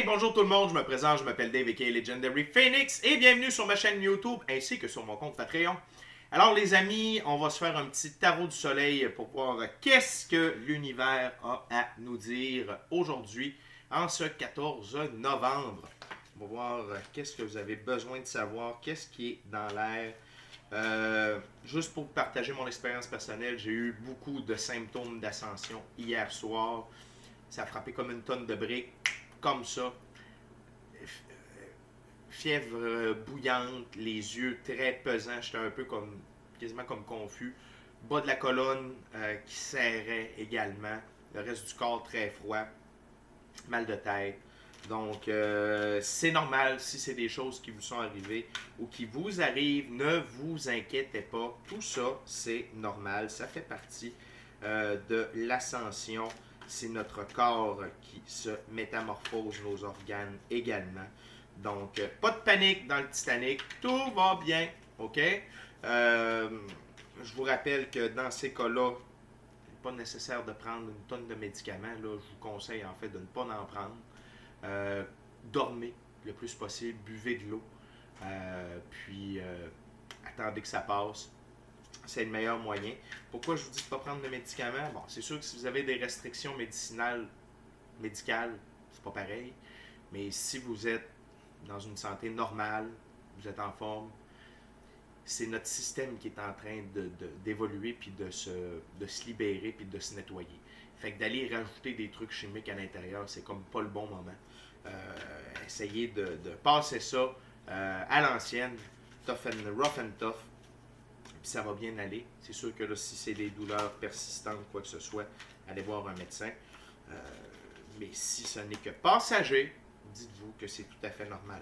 Hey, bonjour tout le monde, je me présente, je m'appelle Dave aka Legendary Phoenix et bienvenue sur ma chaîne YouTube ainsi que sur mon compte Patreon. Alors les amis, on va se faire un petit tarot du soleil pour voir qu'est-ce que l'univers a à nous dire aujourd'hui en ce 14 novembre. On va voir qu'est-ce que vous avez besoin de savoir, qu'est-ce qui est dans l'air. Juste pour partager mon expérience personnelle, j'ai eu beaucoup de symptômes d'ascension hier soir. Ça a frappé comme une tonne de briques, comme ça. Fièvre bouillante, les yeux très pesants, j'étais un peu comme, quasiment comme confus. Bas de la colonne qui serrait également. Le reste du corps très froid. Mal de tête. Donc, c'est normal si c'est des choses qui vous sont arrivées ou qui vous arrivent. Ne vous inquiétez pas. Tout ça, c'est normal. Ça fait partie de l'ascension. C'est notre corps qui se métamorphose, nos organes également. Donc, pas de panique dans le Titanic. Tout va bien. OK? Je vous rappelle que dans ces cas-là, pas nécessaire de prendre une tonne de médicaments. Là, je vous conseille en fait de ne pas en prendre. Dormez le plus possible, buvez de l'eau, puis attendez que ça passe. C'est le meilleur moyen. Pourquoi je vous dis de ne pas prendre de médicaments? Bon, c'est sûr que si vous avez des restrictions médicales, c'est pas pareil. Mais si vous êtes dans une santé normale, vous êtes en forme, c'est notre système qui est en train d'évoluer, puis de se libérer, puis de se nettoyer. Fait que d'aller rajouter des trucs chimiques à l'intérieur, c'est comme pas le bon moment. Essayez de passer ça à l'ancienne, rough and tough, puis ça va bien aller. C'est sûr que là, si c'est des douleurs persistantes, quoi que ce soit, allez voir un médecin. Mais si ce n'est que passager, dites-vous que c'est tout à fait normal.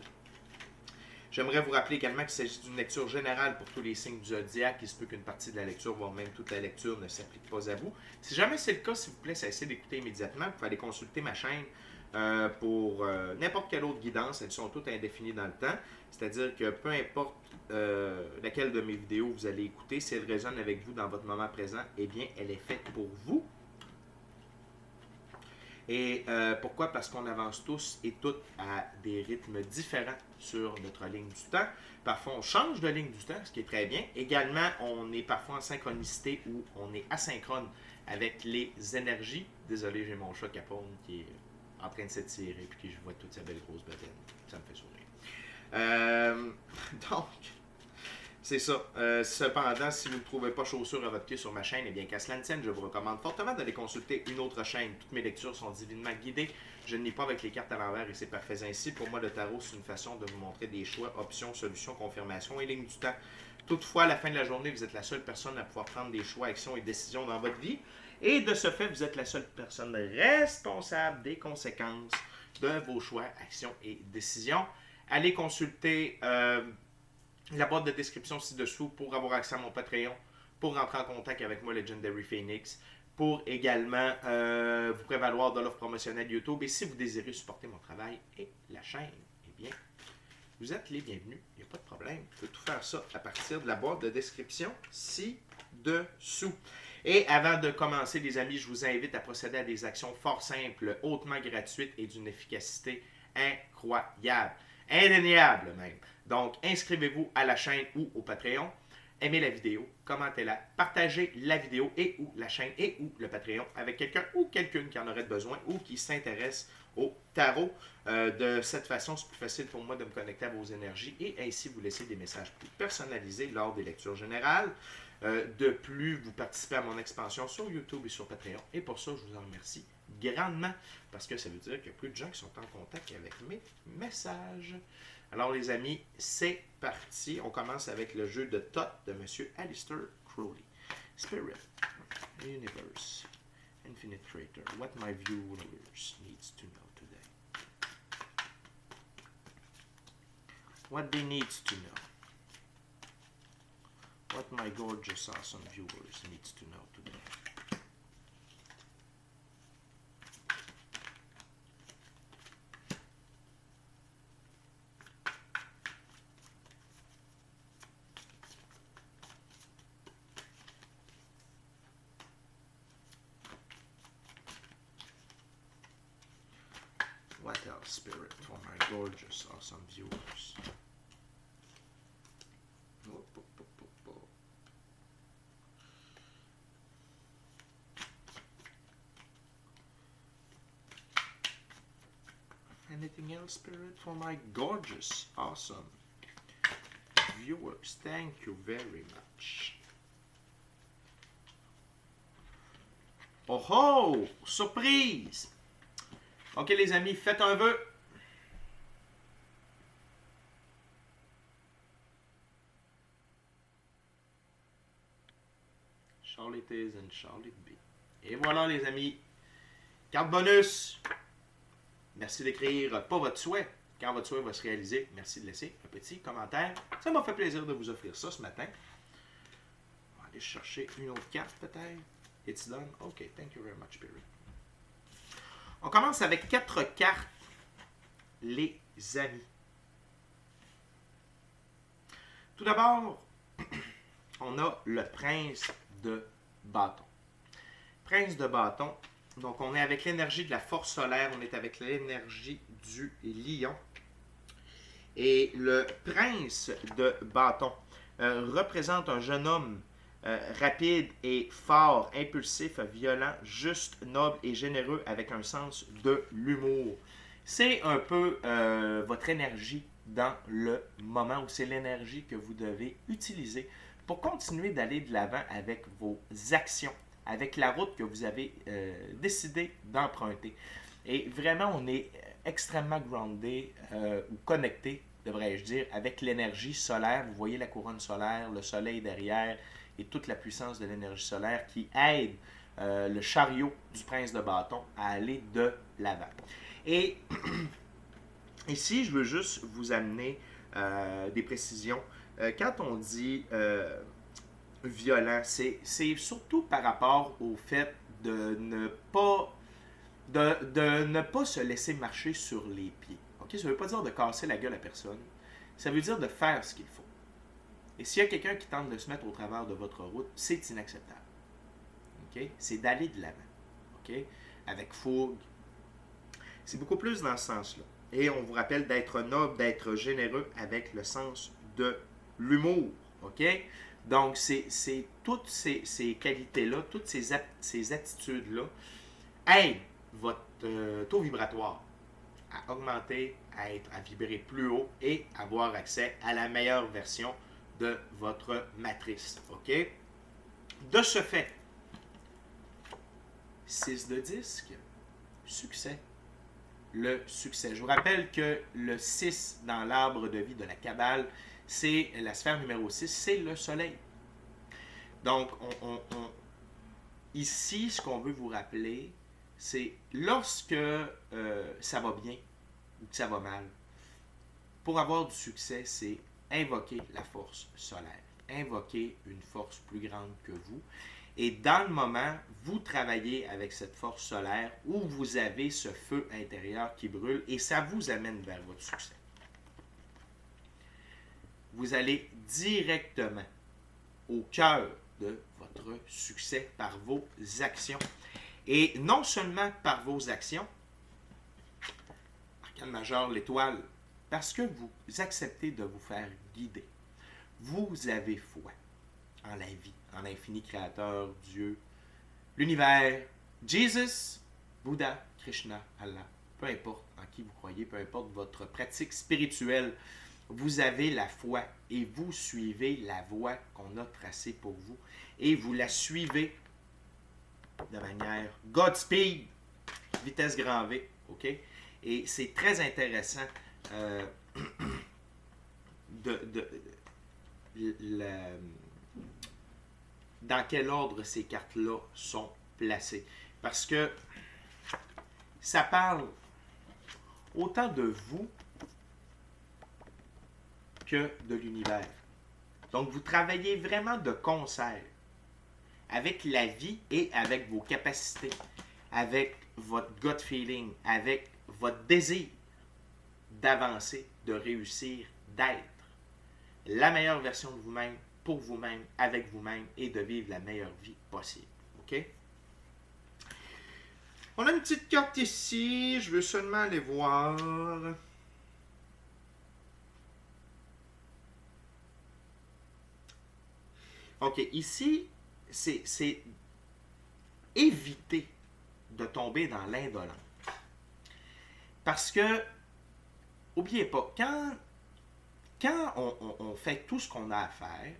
J'aimerais vous rappeler également qu'il s'agit d'une lecture générale pour tous les signes du zodiaque. Il se peut qu'une partie de la lecture, voire même toute la lecture, ne s'applique pas à vous. Si jamais c'est le cas, s'il vous plaît, cessez d'écouter immédiatement. Vous pouvez aller consulter ma chaîne pour n'importe quelle autre guidance. Elles sont toutes indéfinies dans le temps. C'est-à-dire que peu importe laquelle de mes vidéos vous allez écouter, si elle résonne avec vous dans votre moment présent, eh bien, elle est faite pour vous. Et pourquoi? Parce qu'on avance tous et toutes à des rythmes différents sur notre ligne du temps. Parfois, on change de ligne du temps, ce qui est très bien. Également, on est parfois en synchronicité ou on est asynchrone avec les énergies. Désolé, j'ai mon chat Capone qui est en train de s'étirer puis que je vois toute sa belle grosse bedaine. Ça me fait sourire. Donc, c'est ça. Cependant, si vous ne trouvez pas chaussures à votre pied sur ma chaîne, eh bien qu'à cela ne tienne, je vous recommande fortement d'aller consulter une autre chaîne. Toutes mes lectures sont divinement guidées. Je ne lis pas avec les cartes à l'envers et c'est parfait ainsi. Pour moi, le tarot, c'est une façon de vous montrer des choix, options, solutions, confirmations et lignes du temps. Toutefois, à la fin de la journée, vous êtes la seule personne à pouvoir prendre des choix, actions et décisions dans votre vie. Et de ce fait, vous êtes la seule personne responsable des conséquences de vos choix, actions et décisions. Allez consulter la boîte de description ci-dessous pour avoir accès à mon Patreon, pour rentrer en contact avec moi, Legendary Phoenix, pour également vous prévaloir de l'offre promotionnelle YouTube. Et si vous désirez supporter mon travail et la chaîne, eh bien, vous êtes les bienvenus. Il n'y a pas de problème. Vous pouvez tout faire ça à partir de la boîte de description ci-dessous. Et avant de commencer, les amis, je vous invite à procéder à des actions fort simples, hautement gratuites et d'une efficacité incroyable. Indéniable même. Donc, inscrivez-vous à la chaîne ou au Patreon. Aimez la vidéo, commentez-la, partagez la vidéo et ou la chaîne et ou le Patreon avec quelqu'un ou quelqu'une qui en aurait besoin ou qui s'intéresse au tarot. De cette façon, c'est plus facile pour moi de me connecter à vos énergies et ainsi vous laisser des messages plus personnalisés lors des lectures générales. De plus, vous participez à mon expansion sur YouTube et sur Patreon. Et pour ça, je vous en remercie grandement parce que ça veut dire qu'il y a plus de gens qui sont en contact avec mes messages. Alors les amis, c'est parti. On commence avec le jeu de Thoth de M. Aleister Crowley. Spirit, Universe, Infinite Creator, what my viewers needs to know today. What they needs to know. What my gorgeous, awesome viewers needs to know today. What else, Spirit, for my gorgeous, awesome viewers? Oh, oh, oh, oh, oh. Anything else, Spirit, for my gorgeous, awesome viewers? Thank you very much. Oh oh! Surprise! Ok les amis, faites un vœu. Shall it is and shall it be. Et voilà les amis. Carte bonus. Merci d'écrire pas votre souhait. Quand votre souhait va se réaliser, merci de laisser un petit commentaire. Ça m'a fait plaisir de vous offrir ça ce matin. On va aller chercher une autre carte peut-être. It's done. OK, thank you very much, Spirit. On commence avec 4 cartes, les amis. Tout d'abord, on a le prince de bâton. Prince de bâton. Donc, on est avec l'énergie de la force solaire. On est avec l'énergie du lion. Et le prince de bâton représente un jeune homme rapide et fort, impulsif, violent, juste, noble et généreux avec un sens de l'humour. C'est un peu votre énergie dans le moment où c'est l'énergie que vous devez utiliser pour continuer d'aller de l'avant avec vos actions, avec la route que vous avez décidé d'emprunter. Et vraiment, on est extrêmement groundé ou connecté, devrais-je dire, avec l'énergie solaire. Vous voyez la couronne solaire, le soleil derrière et toute la puissance de l'énergie solaire qui aide le chariot du prince de bâton à aller de l'avant. Et ici, je veux juste vous amener des précisions. Quand on dit violent, c'est surtout par rapport au fait de ne pas se laisser marcher sur les pieds. Okay? Ça ne veut pas dire de casser la gueule à personne. Ça veut dire de faire ce qu'il faut. Et s'il y a quelqu'un qui tente de se mettre au travers de votre route, c'est inacceptable. Okay? C'est d'aller de l'avant. Okay? Avec fougue. C'est beaucoup plus dans ce sens-là. Et on vous rappelle d'être noble, d'être généreux avec le sens de l'humour. OK? Donc, c'est toutes ces qualités-là, toutes ces attitudes-là aident votre taux vibratoire à augmenter, à vibrer plus haut et avoir accès à la meilleure version de votre matrice. OK? De ce fait, 6 de disque, succès. Le succès. Je vous rappelle que le 6 dans l'arbre de vie de la Kabbale, c'est la sphère numéro 6, c'est le soleil. Donc, ici, ce qu'on veut vous rappeler, c'est lorsque ça va bien ou que ça va mal, pour avoir du succès, c'est invoquer la force solaire, invoquer une force plus grande que vous. Et dans le moment, vous travaillez avec cette force solaire où vous avez ce feu intérieur qui brûle et ça vous amène vers votre succès. Vous allez directement au cœur de votre succès par vos actions. Et non seulement par vos actions, arcane majeur, l'étoile, parce que vous acceptez de vous faire guider. Vous avez foi en la vie, en l'infini créateur, Dieu, l'univers, Jesus, Bouddha, Krishna, Allah, peu importe en qui vous croyez, peu importe votre pratique spirituelle, vous avez la foi et vous suivez la voie qu'on a tracée pour vous et vous la suivez de manière Godspeed, vitesse grand V, ok? Et c'est très intéressant dans quel ordre ces cartes-là sont placées. Parce que ça parle autant de vous que de l'univers. Donc, vous travaillez vraiment de concert avec la vie et avec vos capacités, avec votre gut feeling, avec votre désir d'avancer, de réussir, d'être la meilleure version de vous-même, pour vous-même, avec vous-même et de vivre la meilleure vie possible. OK? On a une petite carte ici. Je veux seulement aller voir. OK, ici, c'est éviter de tomber dans l'indolence. Parce que, oubliez pas, quand on fait tout ce qu'on a à faire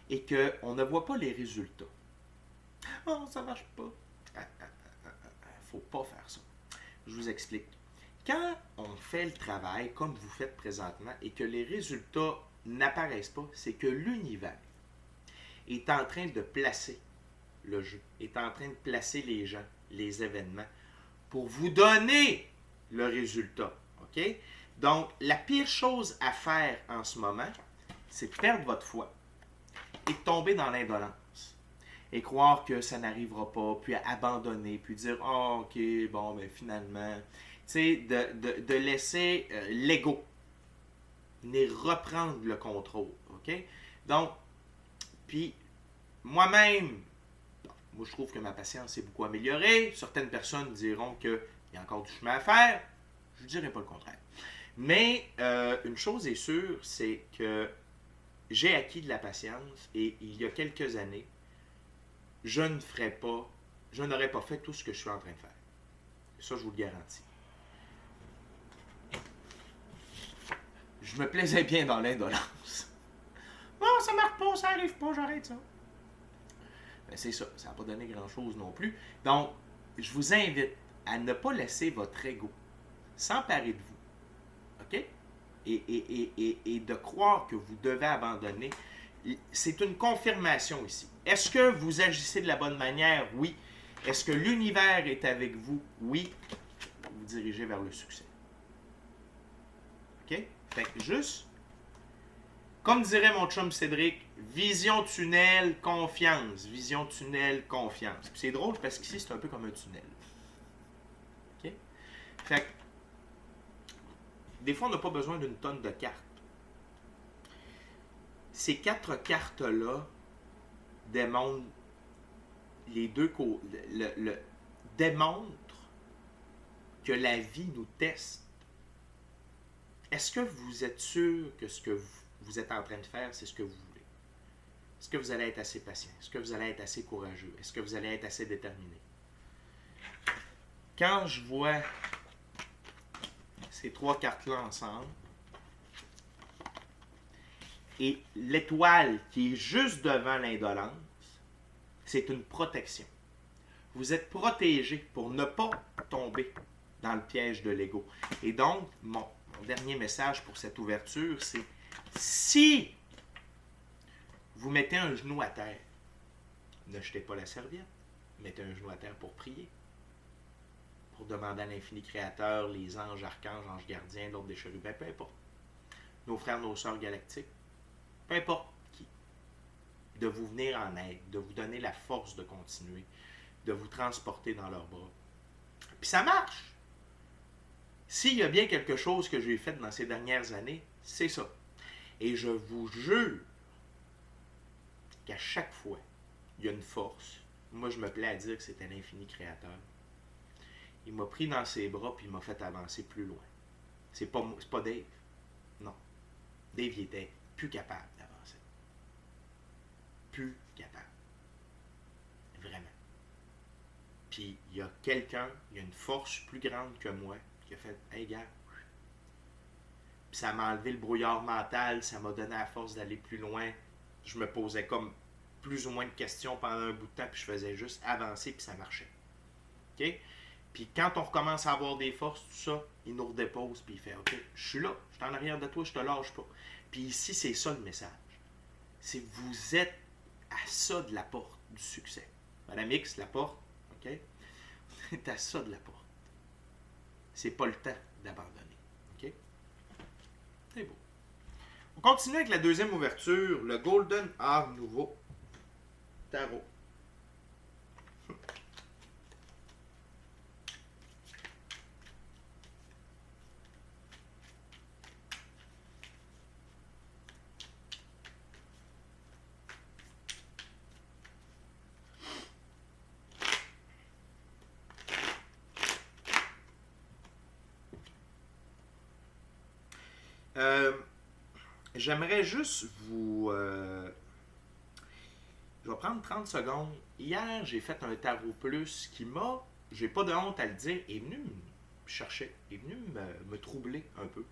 et qu'on ne voit pas les résultats, oh, ça marche pas. Faut pas faire ça. Je vous explique. Quand on fait le travail comme vous faites présentement et que les résultats n'apparaissent pas, c'est que l'univers est en train de placer le jeu, est en train de placer les gens, les événements, pour vous donner le résultat. OK? Donc, la pire chose à faire en ce moment, c'est de perdre votre foi et de tomber dans l'indolence. Et croire que ça n'arrivera pas, puis abandonner, puis dire « Oh, OK, bon, ben finalement... » Tu sais, de laisser l'ego venir reprendre le contrôle. OK? Donc, puis, moi-même, moi, je trouve que ma patience s'est beaucoup améliorée. Certaines personnes diront qu'il y a encore du chemin à faire. Je ne dirais pas le contraire. Mais une chose est sûre, c'est que j'ai acquis de la patience et il y a quelques années, je n'aurais pas fait tout ce que je suis en train de faire. Ça, je vous le garantis. Je me plaisais bien dans l'indolence. Non, ça marche pas, ça arrive pas, j'arrête ça. Ben, c'est ça, ça n'a pas donné grand-chose non plus. Donc, je vous invite à ne pas laisser votre ego s'emparer de vous. OK? Et de croire que vous devez abandonner. C'est une confirmation ici. Est-ce que vous agissez de la bonne manière? Oui. Est-ce que l'univers est avec vous? Oui. Vous dirigez vers le succès. OK? Fait que juste, comme dirait mon chum Cédric, vision tunnel, confiance. Vision tunnel, confiance. Puis c'est drôle parce qu'ici, c'est un peu comme un tunnel. OK? Fait que, des fois, on n'a pas besoin d'une tonne de cartes. Ces 4 cartes-là démontrent les deux côtés. Démontrent que la vie nous teste. Est-ce que vous êtes sûr que ce que vous êtes en train de faire, c'est ce que vous voulez? Est-ce que vous allez être assez patient? Est-ce que vous allez être assez courageux? Est-ce que vous allez être assez déterminé? Quand je vois ces 3 cartes-là ensemble, et l'étoile qui est juste devant l'indolence, c'est une protection. Vous êtes protégé pour ne pas tomber dans le piège de l'ego. Et donc, mon dernier message pour cette ouverture, c'est si vous mettez un genou à terre, ne jetez pas la serviette, mettez un genou à terre pour prier, pour demander à l'infini créateur, les anges, archanges, anges gardiens, l'ordre des chérubins, peu importe, nos frères, nos sœurs galactiques, peu importe qui, de vous venir en aide, de vous donner la force de continuer, de vous transporter dans leurs bras. Puis ça marche! S'il y a bien quelque chose que j'ai fait dans ces dernières années, c'est ça. Et je vous jure qu'à chaque fois, il y a une force. Moi, je me plais à dire que c'était l'infini créateur. Il m'a pris dans ses bras puis il m'a fait avancer plus loin. C'est pas Dave. Non. Dave, il était plus capable d'avancer. Plus capable. Vraiment. Puis, il y a quelqu'un, il y a une force plus grande que moi qui a fait « Hey, gars! » Puis ça m'a enlevé le brouillard mental, ça m'a donné la force d'aller plus loin. Je me posais comme plus ou moins de questions pendant un bout de temps, puis je faisais juste avancer, puis ça marchait. OK? Puis quand on recommence à avoir des forces, tout ça, il nous redépose, puis il fait « OK, je suis là, je suis en arrière de toi, je te lâche pas. » Puis ici, c'est ça le message. C'est que vous êtes à ça de la porte du succès. Madame X, la porte, OK? Vous êtes à ça de la porte. C'est pas le temps d'abandonner. OK? C'est beau. On continue avec la deuxième ouverture, le Golden Art Nouveau Tarot. Euh, J'aimerais juste vous... je vais prendre 30 secondes. Hier, j'ai fait un tarot plus qui m'a, j'ai pas de honte à le dire, est venu me chercher, est venu me troubler un peu.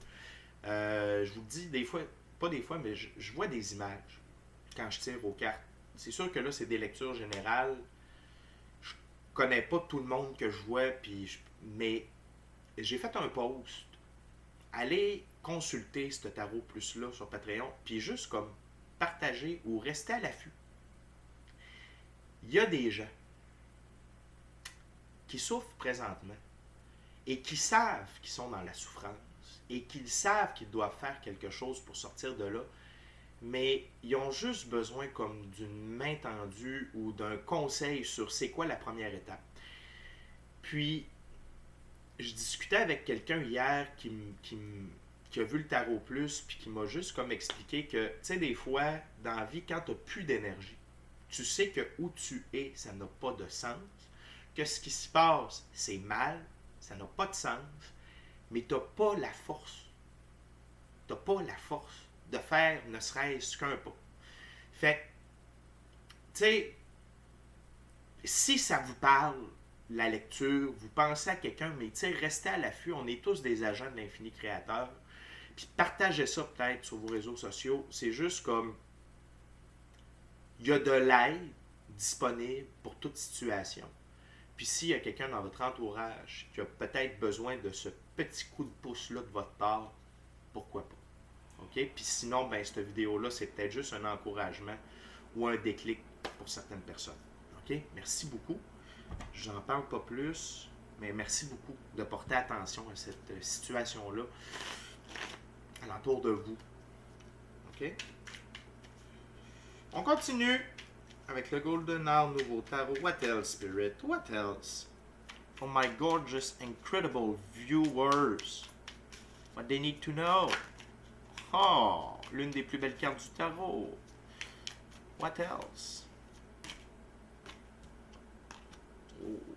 Je vous dis des fois, pas des fois, mais je vois des images quand je tire aux cartes. C'est sûr que là, c'est des lectures générales. Je connais pas tout le monde que je vois, mais j'ai fait un post. Allez consulter ce tarot plus-là sur Patreon, puis juste comme partager ou rester à l'affût. Il y a des gens qui souffrent présentement et qui savent qu'ils sont dans la souffrance et qu'ils savent qu'ils doivent faire quelque chose pour sortir de là, mais ils ont juste besoin comme d'une main tendue ou d'un conseil sur c'est quoi la première étape. Puis, je discutais avec quelqu'un hier qui a vu le tarot plus, puis qui m'a juste comme expliqué que, tu sais, des fois, dans la vie, quand tu n'as plus d'énergie, tu sais que où tu es, ça n'a pas de sens, que ce qui se passe, c'est mal, ça n'a pas de sens, mais tu n'as pas la force. Tu n'as pas la force de faire ne serait-ce qu'un pas. Fait tu sais, si ça vous parle, la lecture, vous pensez à quelqu'un, mais tu sais, restez à l'affût, on est tous des agents de l'infini créateur, puis partagez ça peut-être sur vos réseaux sociaux, c'est juste comme, il y a de l'aide disponible pour toute situation. Puis s'il y a quelqu'un dans votre entourage qui a peut-être besoin de ce petit coup de pouce-là de votre part, pourquoi pas? OK? Puis sinon, ben, cette vidéo-là, c'est peut-être juste un encouragement ou un déclic pour certaines personnes. OK? Merci beaucoup. Je n'en parle pas plus, mais merci beaucoup de porter attention à cette situation-là alentour de vous. OK? On continue avec le Golden Hour nouveau tarot. What else, Spirit? What else? For my gorgeous, incredible viewers. What they need to know. Oh, l'une des plus belles cartes du tarot. What else? Oh.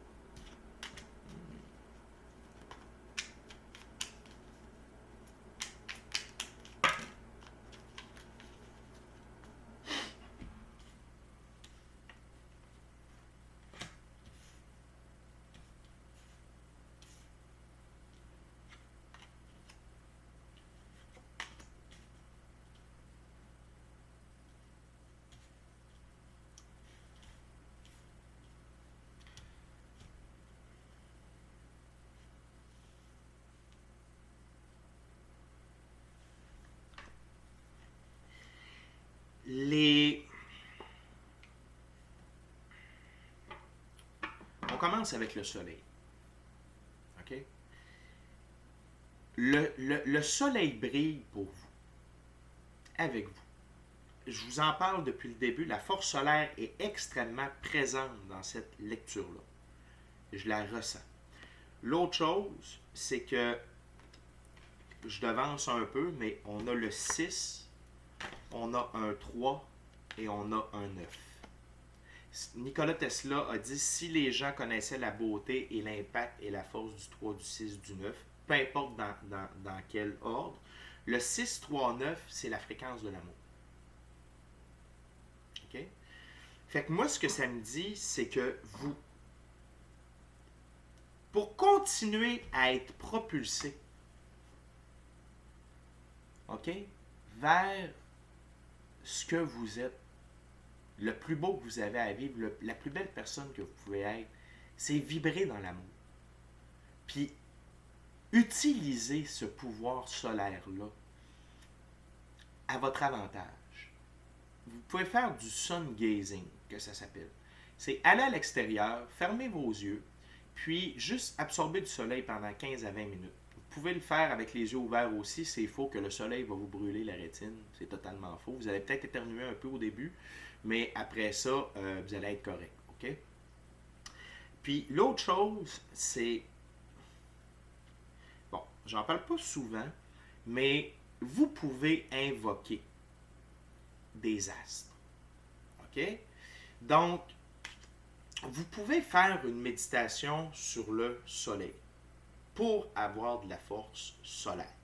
Les... On commence avec le soleil. OK? Le soleil brille pour vous, avec vous. Je vous en parle depuis le début. La force solaire est extrêmement présente dans cette lecture-là. Je la ressens. L'autre chose, c'est que je devance un peu, mais on a le 6, on a un 3 et on a un 9. Nikola Tesla a dit si les gens connaissaient la beauté et l'impact et la force du 3, du 6, du 9, peu importe dans quel ordre, le 6, 3, 9, c'est la fréquence de l'amour. OK? Fait que moi, ce que ça me dit, c'est que vous, pour continuer à être propulsé, OK, vers ce que vous êtes, le plus beau que vous avez à vivre, la plus belle personne que vous pouvez être, c'est vibrer dans l'amour. Puis, utilisez ce pouvoir solaire-là à votre avantage. Vous pouvez faire du sun gazing, que ça s'appelle. C'est aller à l'extérieur, fermer vos yeux, puis juste absorber du soleil pendant 15 à 20 minutes. Vous pouvez le faire avec les yeux ouverts aussi. C'est faux que le soleil va vous brûler la rétine. C'est totalement faux. Vous allez peut-être éternuer un peu au début, mais après ça, vous allez être correct. OK? Puis l'autre chose, c'est... Bon, j'en parle pas souvent, mais vous pouvez invoquer des astres. OK? Donc, vous pouvez faire une méditation sur le soleil pour avoir de la force solaire.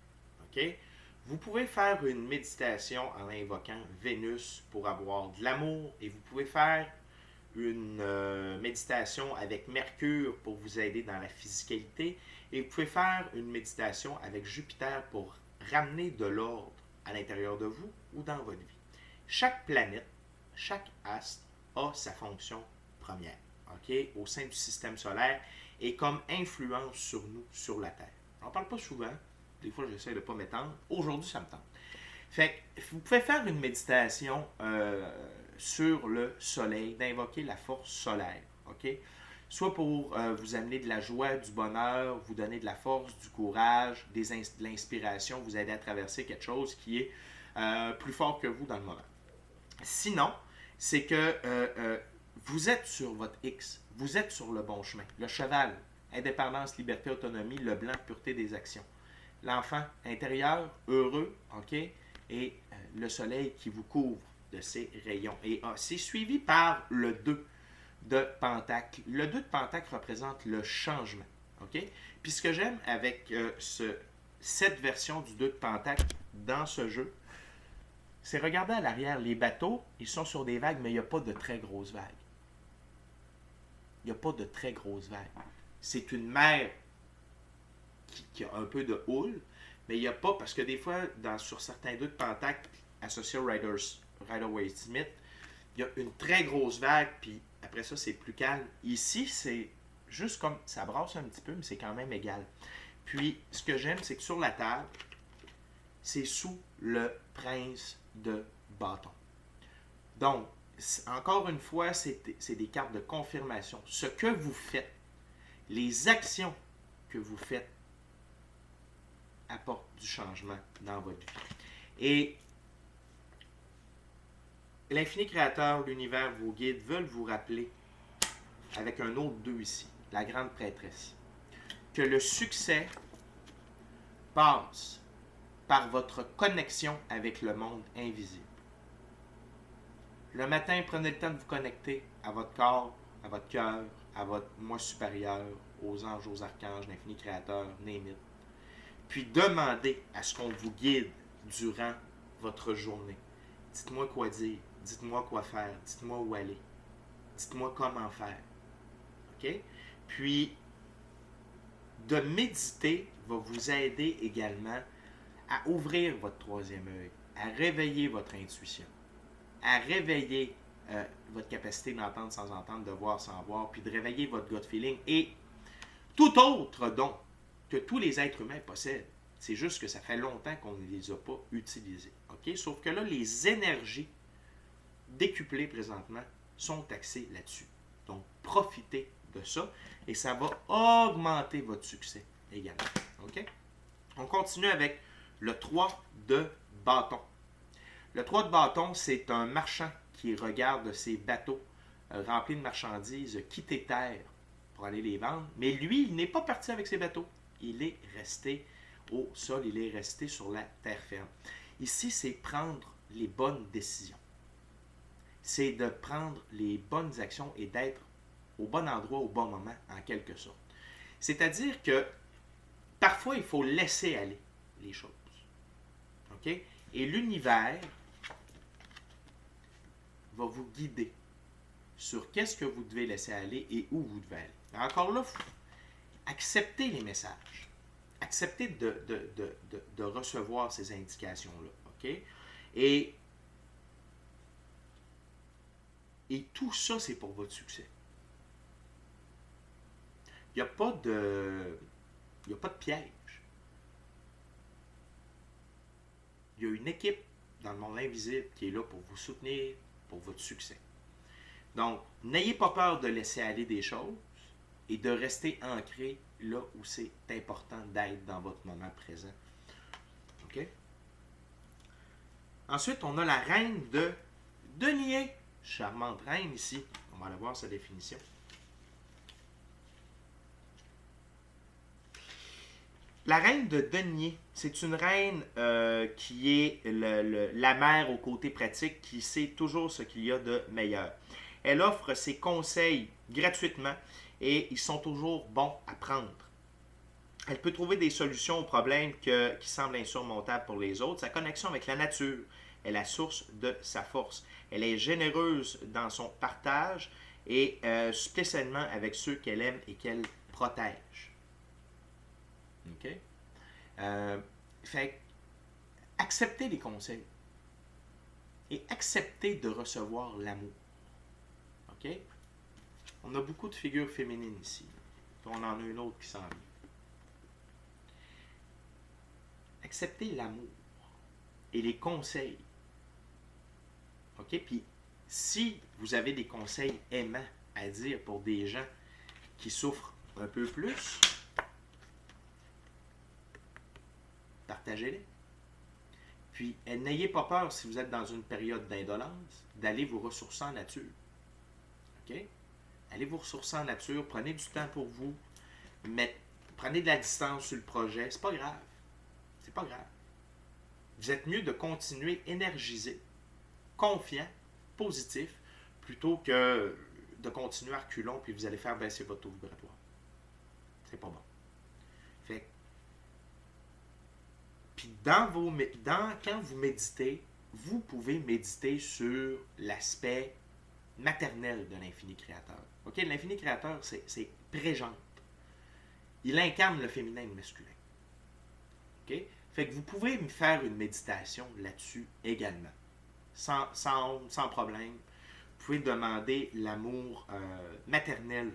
OK? Vous pouvez faire une méditation en invoquant Vénus pour avoir de l'amour et vous pouvez faire une méditation avec Mercure pour vous aider dans la physicalité et vous pouvez faire une méditation avec Jupiter pour ramener de l'ordre à l'intérieur de vous ou dans votre vie. Chaque planète, chaque astre a sa fonction première, au sein du système solaire et comme influence sur nous, sur la Terre. On n'en parle pas souvent, des fois j'essaie de ne pas m'étendre. Aujourd'hui, ça me tente. Fait que vous pouvez faire une méditation sur le soleil, d'invoquer la force solaire, soit pour vous amener de la joie, du bonheur, vous donner de la force, du courage, de l'inspiration, vous aider à traverser quelque chose qui est plus fort que vous dans le moment. Sinon, c'est que vous êtes sur votre X, vous êtes sur le bon chemin. Le cheval, indépendance, liberté, autonomie, le blanc, pureté des actions. L'enfant intérieur, heureux, et le soleil qui vous couvre de ses rayons. Et c'est suivi par le 2 de Pentacle. Le 2 de Pentacle représente le changement. Puis ce que j'aime avec cette version du 2 de Pentacle dans ce jeu, c'est regarder à l'arrière. Les bateaux, ils sont sur des vagues, mais il n'y a pas de très grosses vagues. Il n'y a pas de très grosses vagues. C'est une mer qui a un peu de houle, mais il n'y a pas, parce que des fois, sur certains 2 de Pentacle associés au Rider-Waite-Smith, il y a une très grosse vague, puis après ça, c'est plus calme. Ici, c'est juste comme, ça brasse un petit peu, mais c'est quand même égal. Puis, ce que j'aime, c'est que sur la table, c'est sous le prince de bâton. Donc, encore une fois, c'est des cartes de confirmation. Ce que vous faites, les actions que vous faites apportent du changement dans votre vie. Et l'infini créateur, l'univers, vos guides veulent vous rappeler, avec un autre 2 ici, la grande prêtresse, que le succès passe par votre connexion avec le monde invisible. Le matin, prenez le temps de vous connecter à votre corps, à votre cœur, à votre moi supérieur, aux anges, aux archanges, l'infini créateur, name it. Puis demandez à ce qu'on vous guide durant votre journée. Dites-moi quoi dire, dites-moi quoi faire, dites-moi où aller, dites-moi comment faire. Puis, de méditer va vous aider également à ouvrir votre troisième œil, à réveiller votre intuition, à réveiller votre capacité d'entendre sans entendre, de voir sans voir, puis de réveiller votre gut feeling et tout autre don que tous les êtres humains possèdent. C'est juste que ça fait longtemps qu'on ne les a pas utilisés. Sauf que là, les énergies décuplées présentement sont axées là-dessus. Donc, profitez de ça et ça va augmenter votre succès également. On continue avec le 3 de bâton. Le 3 de bâton, c'est un marchand qui regarde ses bateaux remplis de marchandises quitter terre pour aller les vendre. Mais lui, il n'est pas parti avec ses bateaux. Il est resté au sol, il est resté sur la terre ferme. Ici, c'est prendre les bonnes décisions. C'est de prendre les bonnes actions et d'être au bon endroit, au bon moment, en quelque sorte. C'est-à-dire que parfois, il faut laisser aller les choses. Et l'univers va vous guider sur qu'est-ce que vous devez laisser aller et où vous devez aller. Encore là, acceptez les messages. Acceptez de recevoir ces indications-là. Et tout ça, c'est pour votre succès. Il n'y a pas de piège. Il y a une équipe dans le monde invisible qui est là pour vous soutenir pour votre succès. Donc, n'ayez pas peur de laisser aller des choses et de rester ancré là où c'est important d'être dans votre moment présent. Ensuite, on a la reine de denier. Charmante reine ici. On va aller voir sa définition. La reine de denier, c'est une reine qui est la mère au côté pratique, qui sait toujours ce qu'il y a de meilleur. Elle offre ses conseils gratuitement et ils sont toujours bons à prendre. Elle peut trouver des solutions aux problèmes qui semblent insurmontables pour les autres. Sa connexion avec la nature est la source de sa force. Elle est généreuse dans son partage et spécialement avec ceux qu'elle aime et qu'elle protège. OK? Fait accepter les conseils et accepter de recevoir l'amour. OK? On a beaucoup de figures féminines ici. Puis on en a une autre qui s'en vient. Acceptez l'amour et les conseils. OK? Puis, si vous avez des conseils aimants à dire pour des gens qui souffrent un peu plus, partagez-les. Puis, n'ayez pas peur, si vous êtes dans une période d'indolence, d'aller vous ressourcer en nature. OK? Allez vous ressourcer en nature, prenez du temps pour vous, prenez de la distance sur le projet, c'est pas grave. C'est pas grave. Vous êtes mieux de continuer énergisé, confiant, positif, plutôt que de continuer à reculons puis vous allez faire baisser votre taux vibratoire. C'est pas bon. Fait puis quand vous méditez, vous pouvez méditer sur l'aspect maternel de l'infini créateur. OK? L'infini créateur, c'est prégente. Il incarne le féminin et le masculin. OK? Fait que vous pouvez me faire une méditation là-dessus également. Sans problème. Vous pouvez demander l'amour maternel,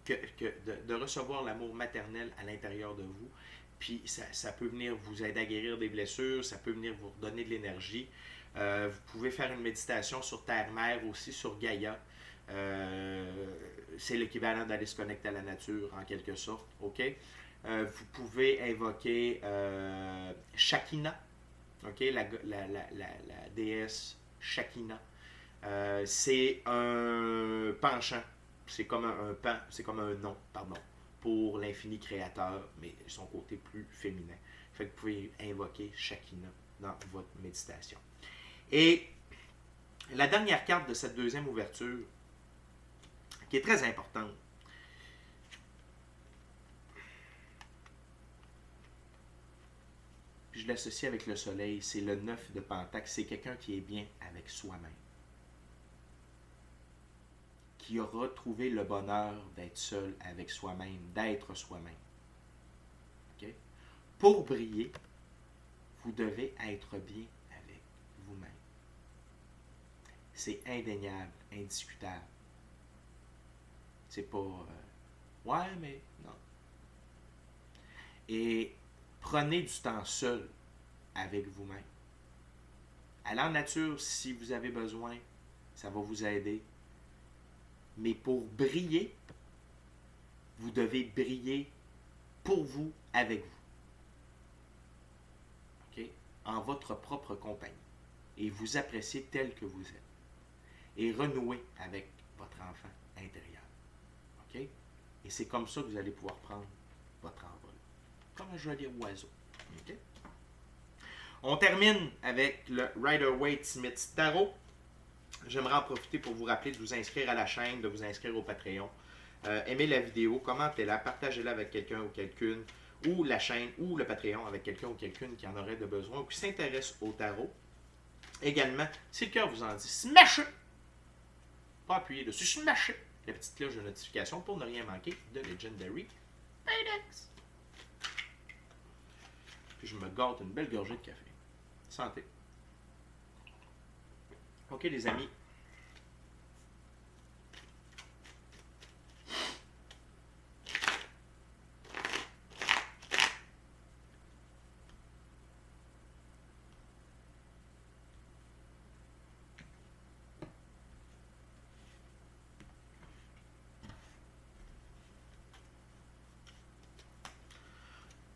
de recevoir l'amour maternel à l'intérieur de vous. Puis ça peut venir vous aider à guérir des blessures, ça peut venir vous redonner de l'énergie. Vous pouvez faire une méditation sur Terre-Mère aussi, sur Gaïa. C'est l'équivalent d'aller se connecter à la nature en quelque sorte. OK? Vous pouvez invoquer Shakina, okay? la déesse Shakina. C'est un penchant, c'est comme un nom, pardon, pour l'infini créateur, mais son côté plus féminin. Fait que vous pouvez invoquer Shakina dans votre méditation. Et la dernière carte de cette deuxième ouverture, qui est très importante, je l'associe avec le soleil, c'est le 9 de Pentacle, c'est quelqu'un qui est bien avec soi-même, qui a retrouvé le bonheur d'être seul avec soi-même, d'être soi-même. Okay? Pour briller, vous devez être bien avec vous-même. C'est indéniable, indiscutable. C'est pas ouais, mais non. Et prenez du temps seul avec vous-même. Allez en nature si vous avez besoin, ça va vous aider. Mais pour briller, vous devez briller pour vous, avec vous. OK? En votre propre compagnie. Et vous apprécier tel que vous êtes. Et renouer avec votre enfant intérieur. OK? Et c'est comme ça que vous allez pouvoir prendre votre envol. Comme un joli oiseau. OK? On termine avec le Rider-Waite-Smith Tarot. J'aimerais en profiter pour vous rappeler de vous inscrire à la chaîne, de vous inscrire au Patreon. Aimez la vidéo, commentez-la, partagez-la avec quelqu'un ou quelqu'une, ou la chaîne ou le Patreon avec quelqu'un ou quelqu'une qui en aurait de besoin ou qui s'intéresse au tarot. Également, si le cœur vous en dit, smashez! Pas appuyer dessus, smashez la petite cloche de notification pour ne rien manquer de Legendary Paydex. Puis je me gâte une belle gorgée de café. Santé. OK, les amis.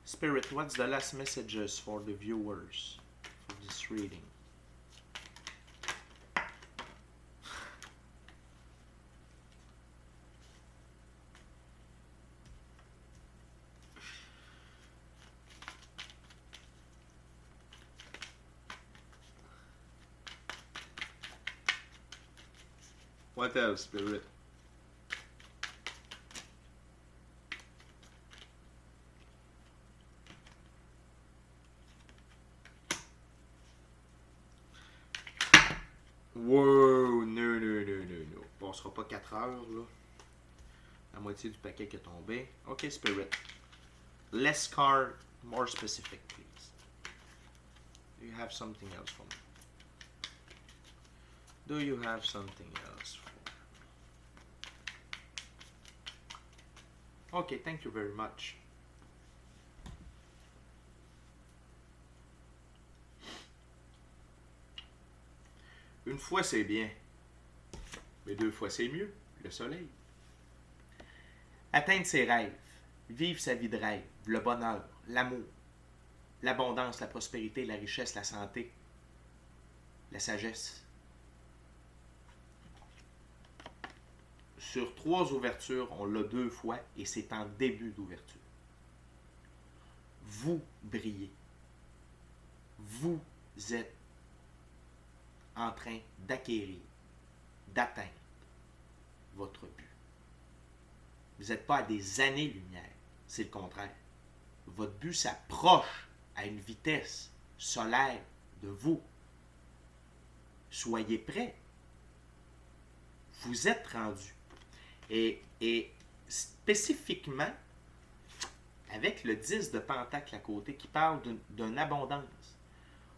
Spirit, what's the last messages for the viewers for this reading? What else, Spirit? Wow, non, non, non, non, non. On passera pas 4 heures, là. La moitié du paquet qui est tombé. Ok, Spirit. Less card, more specific, please. Do you have something else for me? Do you have something else for me? Okay, thank you very much. Une fois c'est bien, mais 2 fois c'est mieux, le soleil. Atteindre ses rêves, vivre sa vie de rêve, le bonheur, l'amour, l'abondance, la prospérité, la richesse, la santé, la sagesse. Sur 3 ouvertures, on l'a 2 fois et c'est en début d'ouverture. Vous brillez. Vous êtes en train d'acquérir, d'atteindre votre but. Vous n'êtes pas à des années-lumière, c'est le contraire. Votre but s'approche à une vitesse solaire de vous. Soyez prêts. Vous êtes rendu. Et spécifiquement, avec le 10 de Pentacle à côté qui parle d'une abondance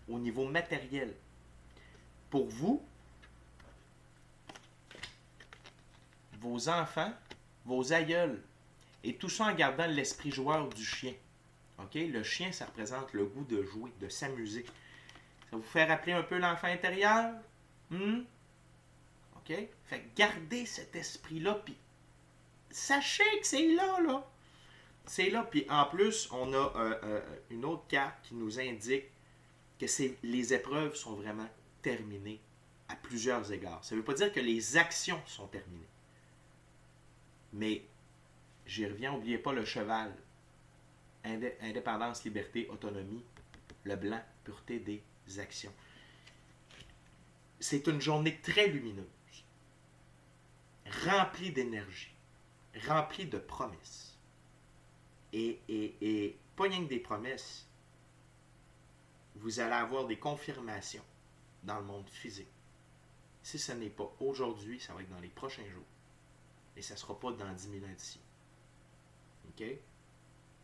au niveau matériel, pour vous, vos enfants, vos aïeuls, et tout ça en gardant l'esprit joueur du chien. OK? Le chien, ça représente le goût de jouer, de s'amuser. Ça vous fait rappeler un peu l'enfant intérieur? OK? Fait que gardez cet esprit-là, puis sachez que c'est là, là. C'est là, puis en plus, on a une autre carte qui nous indique que les épreuves sont vraiment terminées à plusieurs égards. Ça ne veut pas dire que les actions sont terminées. Mais, j'y reviens, n'oubliez pas le cheval. Indépendance, liberté, autonomie. Le blanc, pureté des actions. C'est une journée très lumineuse. Remplie d'énergie. Remplie de promesses. Et pas rien que des promesses. Vous allez avoir des confirmations dans le monde physique. Si ce n'est pas aujourd'hui, ça va être dans les prochains jours. Et ça ne sera pas dans 10 000 ans d'ici. OK?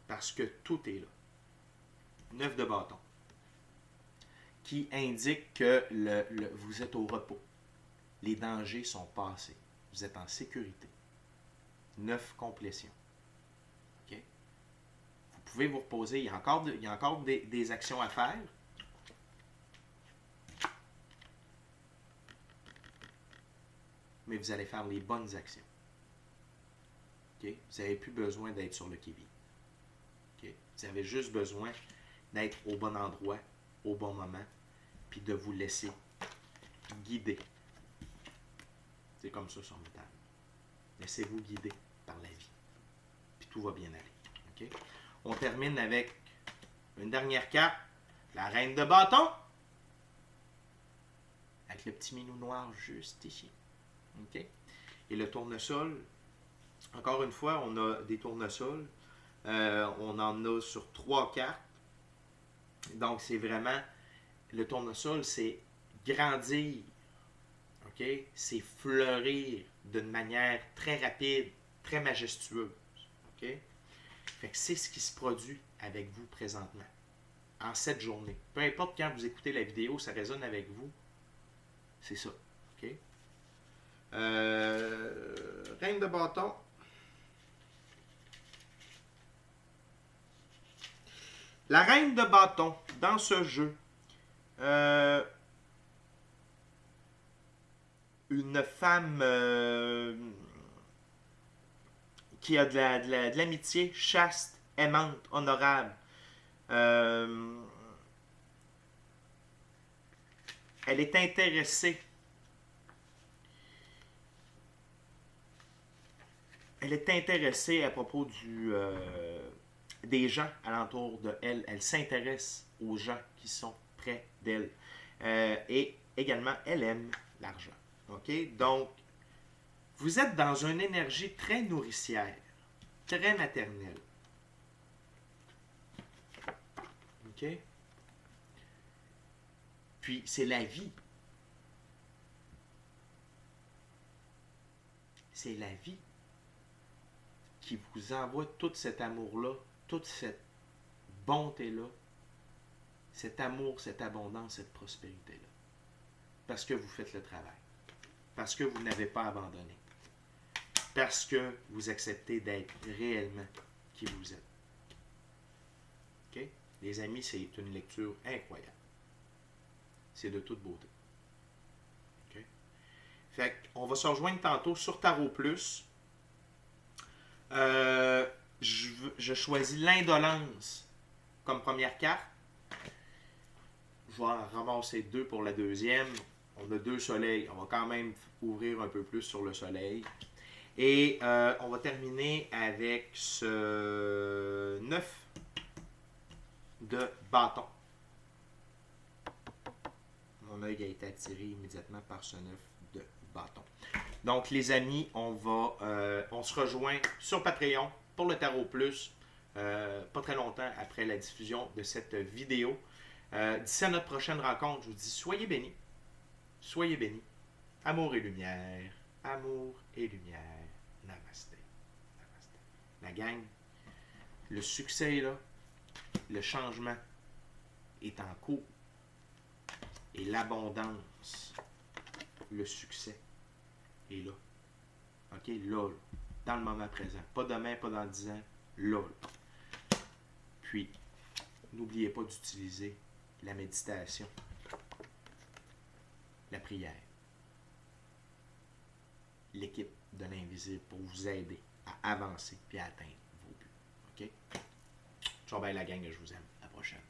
Parce que tout est là. 9 de bâton. Qui indique que vous êtes au repos. Les dangers sont passés. Vous êtes en sécurité. 9 complétions. OK? Vous pouvez vous reposer. Il y a encore des actions à faire. Mais vous allez faire les bonnes actions. Okay? Vous n'avez plus besoin d'être sur le qui-vive. Okay? Vous avez juste besoin d'être au bon endroit, au bon moment, puis de vous laisser guider. C'est comme ça sur métal. Laissez-vous guider par la vie. Puis tout va bien aller. Okay? On termine avec une dernière carte, la reine de bâton. Avec le petit minou noir juste ici. Okay? Et le tournesol, encore une fois, on a des tournesols. On en a sur 3 cartes. Donc, c'est vraiment... Le tournesol, c'est grandir. Okay? C'est fleurir d'une manière très rapide, très majestueuse. Okay? Fait que c'est ce qui se produit avec vous présentement. En cette journée. Peu importe quand vous écoutez la vidéo, ça résonne avec vous. C'est ça. Okay? Reine de bâton. La reine de bâton, dans ce jeu, une femme qui a de l'amitié chaste, aimante, honorable. Elle est intéressée. Elle est intéressée à propos des gens alentour de elle. Elle s'intéresse aux gens qui sont près d'elle. Et également, elle aime l'argent. OK? Donc, vous êtes dans une énergie très nourricière, très maternelle. OK? Puis, c'est la vie. c'est la vie qui vous envoie tout cet amour-là, toute cette bonté-là, cet amour, cette abondance, cette prospérité-là. Parce que vous faites le travail. Parce que vous n'avez pas abandonné. Parce que vous acceptez d'être réellement qui vous êtes. OK? Les amis, c'est une lecture incroyable. C'est de toute beauté. OK? Fait qu'on va se rejoindre tantôt sur Tarot Plus. Je choisis l'indolence comme première carte. Je vais en ramasser 2 pour la deuxième. On a 2 soleils. On va quand même ouvrir un peu plus sur le soleil. Et on va terminer avec ce 9 de bâton. Mon œil a été attiré immédiatement par ce 9 de bâton. Donc, les amis, on se rejoint sur Patreon pour le Tarot Plus, pas très longtemps après la diffusion de cette vidéo. D'ici à notre prochaine rencontre, je vous dis soyez bénis. Soyez bénis. Amour et lumière. Amour et lumière. Namasté. Namasté. La gang, le succès est là. Le changement est en cours. Et l'abondance, le succès est là. OK? Là, dans le moment présent. Pas demain, pas dans 10 ans. Là. Puis, n'oubliez pas d'utiliser la méditation, la prière, l'équipe de l'invisible pour vous aider à avancer et à atteindre vos buts. OK? Ciao, bye la gang, je vous aime. À la prochaine.